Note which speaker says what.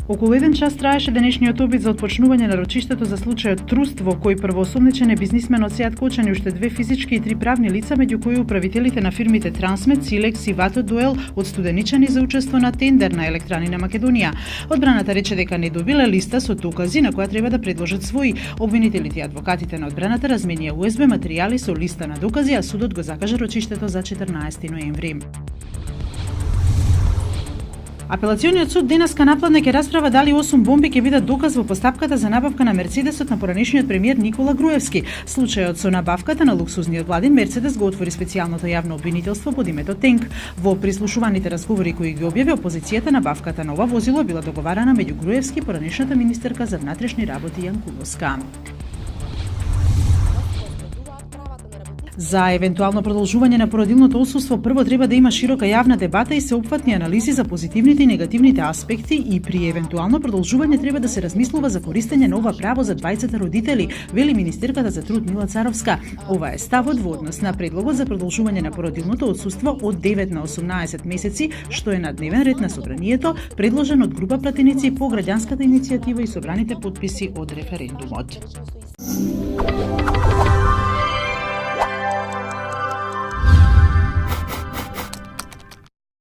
Speaker 1: Околу 1 час траеше денешниот обид за отпочнување на рочиштето за случајот Труст, во кој првоосомничен е бизнисменот Сејат Кочан и уште 2 физички и 3 правни лица, меѓу кои управителите на фирмите Трансмет, Силекс и Вато Дуел, одстуденичани за учество на тендер на електрани на Македонија. Одбраната рече дека не добила листа со докази на која треба да предложат свои. Обвинителите и адвокатите на одбраната разменија USB материјали со листа на докази, а судот го закажа рочиштето за 14 ноември. Апелациониот суд денеска напладне ќе расправа дали 8 бомби ќе бидат доказ во постапката за набавка на Мерцедесот на поранешниот премиер Никола Груевски. Случајот со набавката на луксузниот владин Мерцедес го отвори специјалното јавно обвинителство под името Тенк. Во прислушуваните разговори кои ги објави опозицијата, набавката на ова возило била договарана меѓу Груевски и поранешната министерка за внатрешни работи Јанкуловска. За евентуално продолжување на породилното отсуство прво треба да има широка јавна дебата и сеопфатни анализи за позитивните и негативните аспекти и при евентуално продолжување треба да се размислува за користење на ова право за двајцата родители, вели министерката за труд Мила Царовска. Ова е ставот во однос на предлогот за продолжување на породилното отсуство од 9 на 18 месеци, што е на дневен ред на собранието, предложен од група пратеници по граѓанската иницијатива и собраните потписи од референдумот.